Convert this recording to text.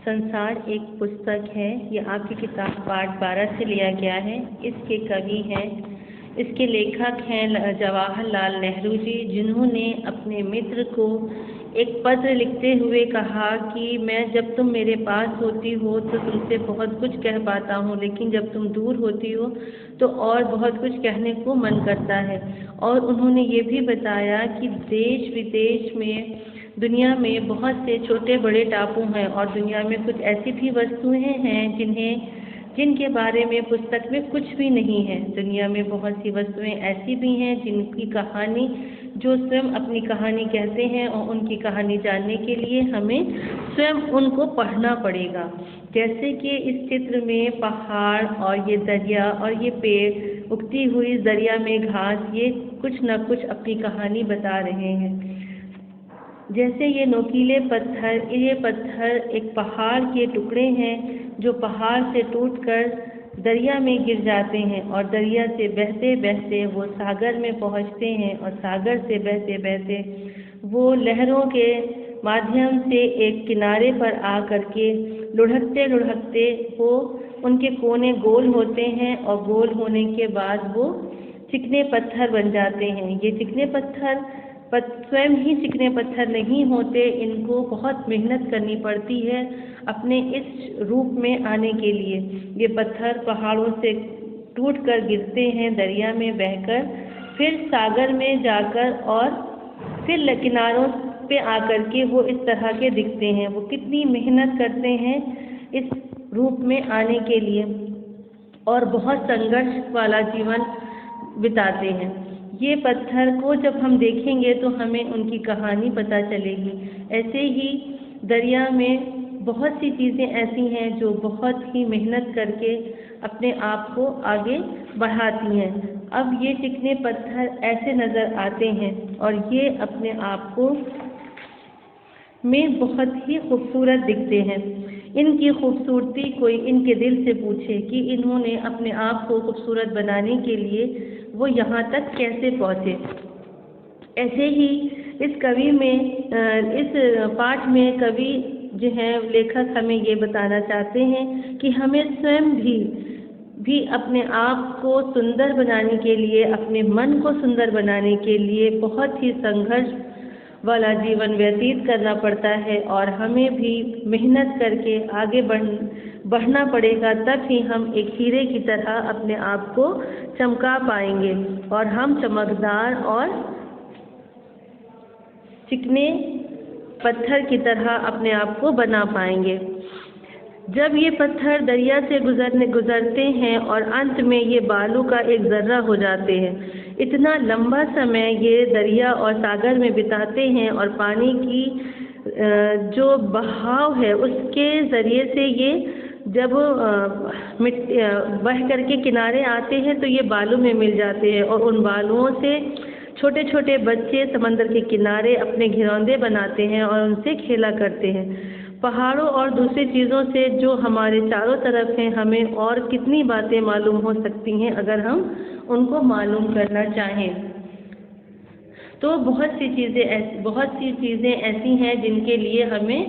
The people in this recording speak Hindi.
संसार एक पुस्तक है। ये आपकी किताब पाठ 12 से लिया गया है। इसके कवि हैं, इसके लेखक हैं जवाहरलाल नेहरू जी, जिन्होंने अपने मित्र को एक पत्र लिखते हुए कहा कि मैं जब तुम मेरे पास होती हो तो तुमसे बहुत कुछ कह पाता हूँ, लेकिन जब तुम दूर होती हो तो और बहुत कुछ कहने को मन करता है। और उन्होंने ये भी बताया कि देश विदेश में, दुनिया में बहुत से छोटे बड़े टापू हैं और दुनिया में कुछ ऐसी भी वस्तुएं हैं जिनके बारे में पुस्तक में कुछ भी नहीं है। दुनिया में बहुत सी वस्तुएं ऐसी भी हैं जिनकी कहानी, जो स्वयं अपनी कहानी कहते हैं, और उनकी कहानी जानने के लिए हमें स्वयं उनको पढ़ना पड़ेगा। जैसे कि इस चित्र में पहाड़ और ये दरिया और ये पेड़, उगती हुई दरिया में घास, ये कुछ न कुछ अपनी कहानी बता रहे हैं। जैसे ये नोकीले पत्थर, ये पत्थर एक पहाड़ के टुकड़े हैं जो पहाड़ से टूटकर दरिया में गिर जाते हैं और दरिया से बहते बहते वो सागर में पहुंचते हैं और सागर से बहते बहते वो लहरों के माध्यम से एक किनारे पर आ करके लुढ़कते लुढ़कते वो उनके कोने गोल होते हैं और गोल होने के बाद वो चिकने पत्थर बन जाते हैं। ये चिकने पत्थर स्वयं ही चिकने पत्थर नहीं होते, इनको बहुत मेहनत करनी पड़ती है अपने इस रूप में आने के लिए। ये पत्थर पहाड़ों से टूटकर गिरते हैं दरिया में बहकर, फिर सागर में जाकर और फिर किनारों पे आकर के वो इस तरह के दिखते हैं। वो कितनी मेहनत करते हैं इस रूप में आने के लिए और बहुत संघर्ष वाला जीवन बिताते हैं। ये पत्थर को जब हम देखेंगे तो हमें उनकी कहानी पता चलेगी। ऐसे ही दरिया में बहुत सी चीज़ें ऐसी हैं जो बहुत ही मेहनत करके अपने आप को आगे बढ़ाती हैं। अब ये चिकने पत्थर ऐसे नज़र आते हैं और ये अपने आप को में बहुत ही खूबसूरत दिखते हैं। इनकी खूबसूरती कोई इनके दिल से पूछे कि इन्होंने अपने आप को खूबसूरत बनाने के लिए वो यहाँ तक कैसे पहुँचे। ऐसे ही इस कवि में, इस पाठ में कवि जो हैं लेखक हमें ये बताना चाहते हैं कि हमें स्वयं भी अपने आप को सुंदर बनाने के लिए, अपने मन को सुंदर बनाने के लिए बहुत ही संघर्ष वाला जीवन व्यतीत करना पड़ता है और हमें भी मेहनत करके आगे बढ़ना पड़ेगा। तब ही हम एक हीरे की तरह अपने आप को चमका पाएंगे और हम चमकदार और चिकने पत्थर की तरह अपने आप को बना पाएंगे। जब ये पत्थर दरिया से गुजरते हैं और अंत में ये बालू का एक ज़र्रा हो जाते हैं, इतना लंबा समय ये दरिया और सागर में बिताते हैं और पानी की जो बहाव है उसके ज़रिए से ये जब बह करके किनारे आते हैं तो ये बालू में मिल जाते हैं और उन बालुओं से छोटे छोटे बच्चे समंदर के किनारे अपने घिरौंदे बनाते हैं और उनसे खेला करते हैं। पहाड़ों और दूसरी चीज़ों से जो हमारे चारों तरफ हैं, हमें और कितनी बातें मालूम हो सकती हैं अगर हम उनको मालूम करना चाहें। तो बहुत सी चीज़ें ऐसी हैं जिनके लिए हमें